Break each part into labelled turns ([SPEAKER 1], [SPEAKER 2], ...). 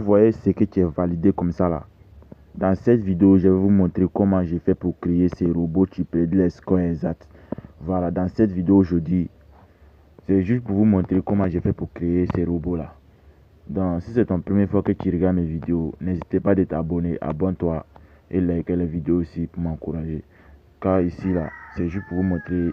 [SPEAKER 1] voyez ce que tu es validé comme ça là. Dans cette vidéo, je vais vous montrer comment j'ai fait pour créer ces robots typés de les scores exacts. Voilà, dans cette vidéo aujourd'hui, c'est juste pour vous montrer comment j'ai fait pour créer ces robots là. Donc, si c'est ton première fois que tu regardes mes vidéos, n'hésitez pas de t'abonner, abonne-toi et like les vidéos aussi pour m'encourager. Car ici là, c'est juste pour vous montrer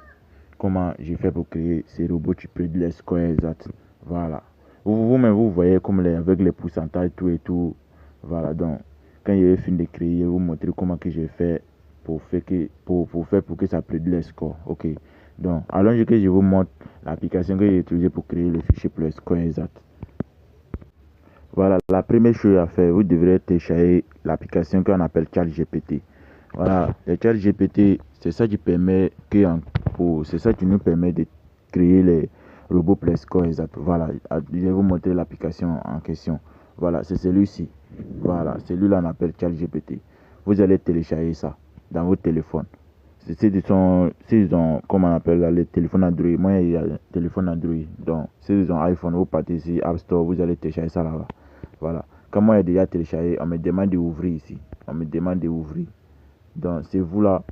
[SPEAKER 1] comment j'ai fait pour créer ces robots typés de les scores exacts. Voilà. Vous-même, vous voyez comme avec les pourcentages tout et tout. Voilà, donc quand j'ai fini de créer, je vais vous montrer comment que j'ai fait pour que ça prédise les scores. Ok. Donc, allons que je vous montre l'application que j'ai utilisée pour créer le fichier pour les scores exacts. Voilà, la première chose à faire, vous devrez télécharger l'application qu'on appelle ChatGPT. Voilà, le ChatGPT, c'est ça qui nous permet de créer les robots pour les scores exacts. Voilà, je vais vous montrer l'application en question. Voilà, c'est celui-ci. Voilà, celui-là on appelle ChatGPT. Vous allez télécharger ça dans votre téléphone. S'ils ont, comment on appelle là, les téléphones Android. Moi, il y a un téléphone Android. Donc, s'ils ont iPhone, vous partez ici, App Store, vous allez télécharger ça là-bas. Voilà. Comme moi, j'ai déjà téléchargé, on me demande d'ouvrir ici. On me demande d'ouvrir. Donc, c'est vous là.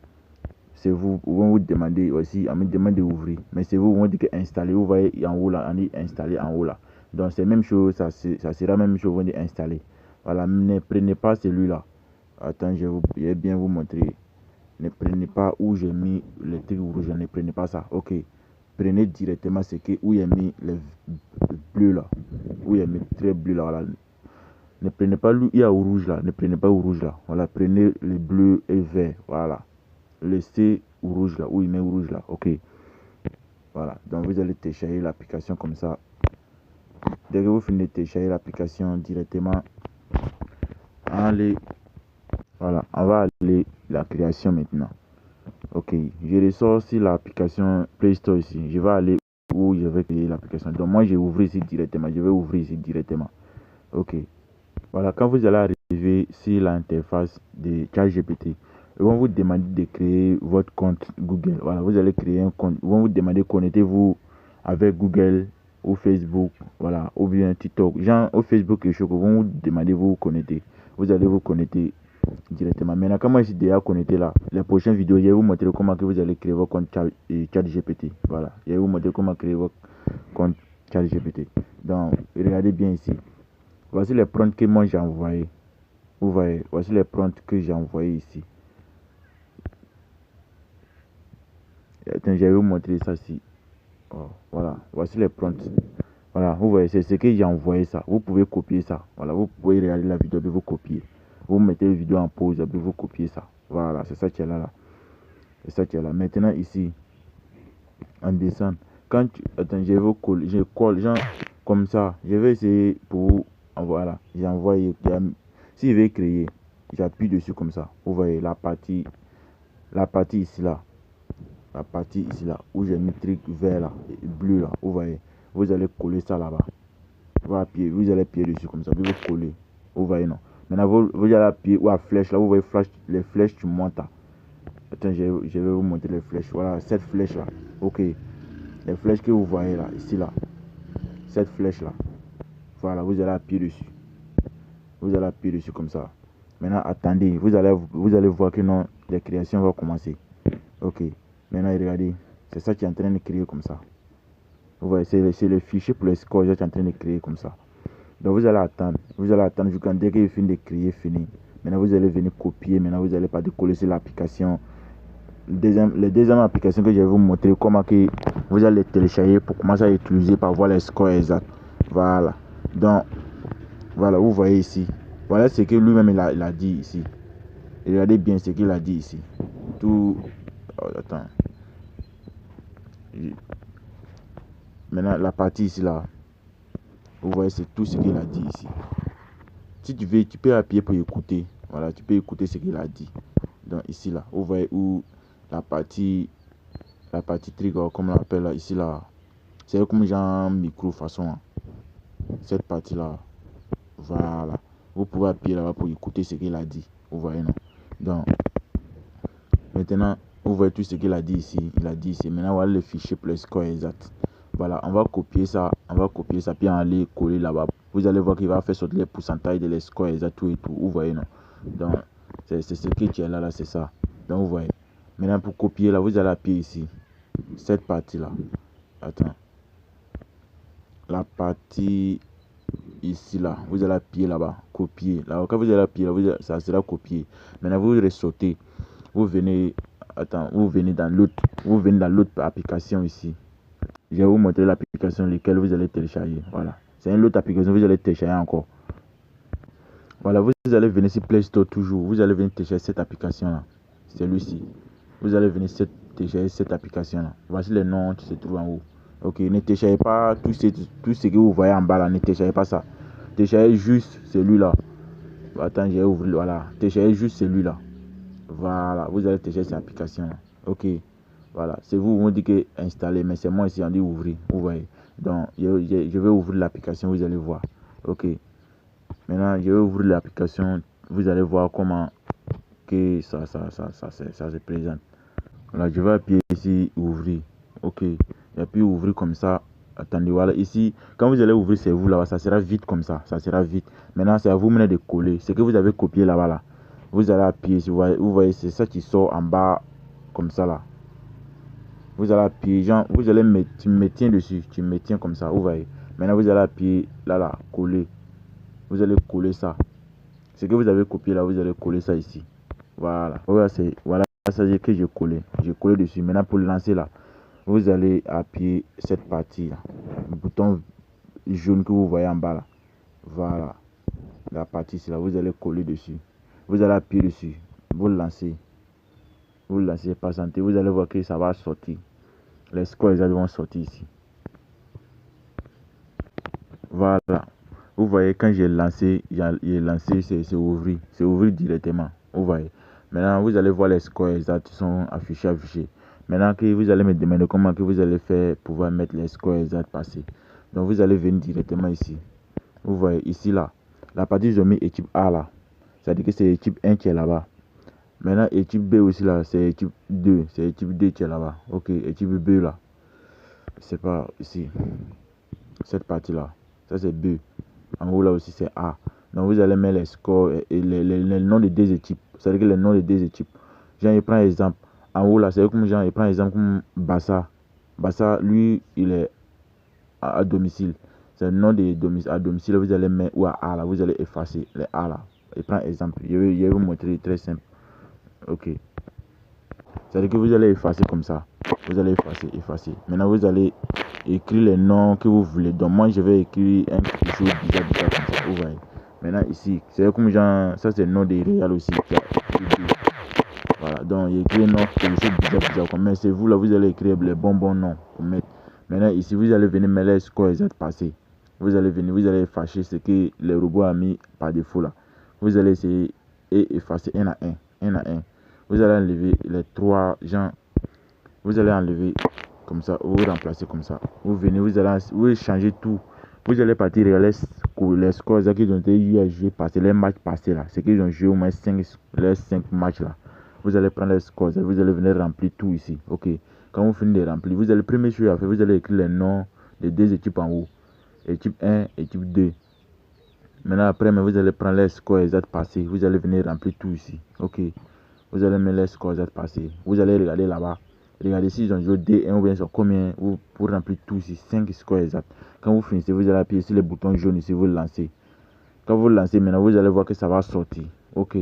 [SPEAKER 1] C'est vous. Vous demandez aussi, on me demande d'ouvrir. Mais c'est vous, on dit que installer. Vous voyez en haut là, on dit installer en haut là. Donc, c'est la même chose, ça sera la même chose, on dit installer. Voilà, ne prenez pas celui-là. Attends, je vais bien vous montrer. Ne prenez pas où j'ai mis les trucs rouges, ne prenez pas ça. Ok. Prenez directement ce que où il y a mis les bleus là. Où il y a mis très bleu là. Voilà. Ne prenez pas où il y a au rouge là. Ne prenez pas au rouge là. Voilà. Prenez les bleus et verts. Voilà. Laissez au rouge là. Où il met au rouge là. Ok. Voilà. Donc vous allez télécharger l'application comme ça. Dès que vous finissez de télécharger l'application directement, allez. Voilà. On va aller la création maintenant. Ok, je ressors aussi l'application Play Store ici. Je vais aller où je vais créer l'application. Donc moi, je vais ouvrir ici directement. Je vais ouvrir ici directement. Ok. Voilà, quand vous allez arriver sur l'interface de ChatGPT, ils vont vous demander de créer votre compte Google. Voilà, vous allez créer un compte. Ils vont vous demander connectez-vous avec Google ou Facebook. Voilà, ou bien TikTok. Genre au Facebook et Choco, ils vont vous demander de vous connecter. Vous allez vous connecter directement. Maintenant, comme moi je suis déjà connecté là, les prochaines vidéos, je vais vous montrer comment que vous allez créer votre compte ChatGPT. Voilà, je vais vous montrer comment créer votre compte ChatGPT. Donc, regardez bien ici. Voici les prompts que moi j'ai envoyé. Vous voyez, voici les prompts que j'ai envoyé ici. Attends, je vais vous montrer ça ici. Oh, voilà, voici les prompts. Voilà, vous voyez, c'est ce que j'ai envoyé ça. Vous pouvez copier ça. Voilà, vous pouvez regarder la vidéo et vous copier. Vous mettez la vidéo en pause et puis vous copiez ça. Voilà, c'est ça qui est là. C'est ça qui est là. Maintenant, ici, on descend. Quand tu. Attends, je colle, genre, comme ça. Je vais essayer pour. Voilà, j'ai envoyé. Si je vais créer, j'appuie dessus comme ça. Vous voyez, la partie ici là. La partie ici là, où j'ai mis le truc vert là, bleu là. Vous voyez, vous allez coller ça là-bas. Vous allez appuyer dessus comme ça, puis vous collez. Vous voyez, non. Maintenant, vous allez appuyer ou à flèche là, vous voyez les flèches qui montent. Attends, je vais vous montrer les flèches. Voilà, cette flèche là. Ok. Les flèches que vous voyez là, ici là. Cette flèche là. Voilà, vous allez appuyer dessus. Vous allez appuyer dessus comme ça. Maintenant, attendez. Vous allez voir que non, les créations vont commencer. Ok. Maintenant, regardez. C'est ça qui est en train de créer comme ça. Vous voyez, c'est le fichier pour les scores que je suis en train de créer comme ça. Donc, vous allez attendre. Vous allez attendre jusqu'à dès qu'il finit de créer, fini. Maintenant, vous allez venir copier. Maintenant, vous allez pas coller sur l'application. Les deuxième application que je vais vous montrer comment que vous allez télécharger pour commencer à utiliser pour voir les scores exacts. Voilà. Donc, voilà, vous voyez ici. Voilà ce que lui-même il a dit ici. Regardez bien ce qu'il a dit ici. Tout. Oh, attends. Maintenant, la partie ici là. Vous voyez, c'est tout ce qu'il a dit ici. Si tu veux, tu peux appuyer pour écouter. Voilà, tu peux écouter ce qu'il a dit. Donc, ici là, vous voyez où la partie trigger, comme on l'appelle là, ici là. C'est comme genre micro façon. Hein. Cette partie là. Voilà. Vous pouvez appuyer là-bas pour écouter ce qu'il a dit. Vous voyez, non? Donc, maintenant, vous voyez tout ce qu'il a dit ici. Il a dit ici. Maintenant, voilà le fichier pour le score exact. Voilà, on va copier ça. Puis aller coller là-bas Vous allez voir qu'il va faire sortir les pourcentages de les scores exacts, tout et tout. Vous voyez, non? Donc, c'est ce que tu as là, c'est ça. Donc, vous voyez. Maintenant, pour copier, là, vous allez appuyer ici. Cette partie-là. Attends. La partie ici, là. Vous allez appuyer là-bas. Copier. Là, quand vous allez appuyer là, ça sera copié. Maintenant, vous ressortez. Vous venez. Attends, vous venez dans l'autre. Vous venez dans l'autre application ici. Je vais vous montrer l'application laquelle vous allez télécharger. Voilà. C'est une autre application que vous allez télécharger encore. Voilà, vous allez venir sur Play Store toujours. Vous allez venir télécharger cette application-là. Celui-ci. Vous allez venir télécharger cette application-là. Voici les noms qui se trouvent en haut. Ok, ne téléchargez pas tout ce que vous voyez en bas là. Ne téléchargez pas ça. Téléchargez juste celui-là. Attends, j'ai ouvert. Voilà. Téléchargez juste celui-là. Voilà. Vous allez télécharger cette application-là. Ok. Voilà. C'est vous dites que installer. Mais c'est moi ici, on dit ouvrir. Vous voyez. Donc, je vais ouvrir l'application. Vous allez voir. Ok. Maintenant, je vais ouvrir l'application. Vous allez voir comment que ça se présente. Là, je vais appuyer ici, ouvrir. Ok. J'appuie ouvrir comme ça. Attendez, voilà. Ici, quand vous allez ouvrir, c'est vous là-bas. Ça sera vite comme ça. Ça sera vite. Maintenant, c'est à vous maintenant de coller. Ce que vous avez copié là-bas, là. Vous allez appuyer. Vous voyez, c'est ça qui sort en bas. Comme ça, là. Vous allez appuyer. Genre, vous allez mettre. Tu me tiens dessus. Tu me tiens comme ça. Vous voyez. Maintenant, vous allez appuyer là, coller. Vous allez coller ça. Ce que vous avez copié là, vous allez coller ça ici. Voilà. Voilà, ça que j'ai collé. J'ai collé dessus. Maintenant, pour le lancer là, vous allez appuyer cette partie là. Le bouton jaune que vous voyez en bas là. Voilà. La partie ici là, vous allez coller dessus. Vous allez appuyer dessus. Vous le lancez. Vous le lancez, patientez. Vous allez voir que ça va sortir. Les scores vont sortir ici. Voilà. Vous voyez, quand j'ai lancé, c'est ouvrir. C'est ouvrir directement. Vous voyez. Maintenant, vous allez voir les scores exacts qui sont affichés. Maintenant que vous allez me demander comment que vous allez faire pour pouvoir mettre les scores exacts passés. Donc, vous allez venir directement ici. Vous voyez, ici, là. La partie, j'ai mis équipe A, là. C'est-à-dire que c'est équipe 1 qui est là-bas. Maintenant, équipe B aussi, là, c'est équipe 2. C'est équipe 2 qui est là-bas. Ok, équipe B, là. C'est pas ici. Cette partie-là. Ça, c'est B. En haut, là aussi, c'est A. Donc, vous allez mettre les scores et les noms des deux équipes. C'est-à-dire que les noms des deux équipes. Jean, il prend exemple. En haut, là, c'est comme Jean, il prend exemple comme Bassa. Bassa, lui, il est à domicile. C'est le nom de domicile. À domicile, vous allez mettre, ou à A, là, vous allez effacer les A, là. Il prend exemple. Je vais vous montrer très simple. Ok. C'est-à-dire que vous allez effacer comme ça. Vous allez effacer. Maintenant, vous allez écrire les noms que vous voulez. Donc, moi, je vais écrire un chose bizarre comme ça. Vous voyez. Maintenant, ici, c'est comme genre, ça, c'est le nom des Real aussi. Voilà. Donc, il écrit le nom quelque chose bizarre comme ça. Mais c'est vous, là, vous allez écrire les bons noms pour mettre. Maintenant, ici, vous allez venir mettre les scores exacts passés. Vous allez venir, vous allez effacer ce que le robot a mis par défaut là. Vous allez essayer et effacer un à un. Vous allez enlever les trois gens. Vous allez enlever comme ça, vous remplacez comme ça. Vous venez, vous changez tout. Vous allez partir les scores qu'ils ont eu à jouer passer les matchs passés là. C'est qu'ils ont joué au moins 5 matchs là. Vous allez prendre les scores, vous allez venir remplir tout ici. Ok. Quand vous finissez de remplir, vous allez premier chose à faire, vous allez écrire les noms des deux équipes en haut. Équipe 1, équipe 2. Maintenant après, vous allez prendre les scores exacts passés. Vous allez venir remplir tout ici. Ok. Vous allez mettre les scores exacts passés. Vous allez regarder là-bas. Regardez si ils ont joué D1 ou bien sur combien pour remplir tout ici. 5 scores exacts. Quand vous finissez, vous allez appuyer sur le bouton jaune ici, vous le lancez. Quand vous le lancez, maintenant vous allez voir que ça va sortir. Ok.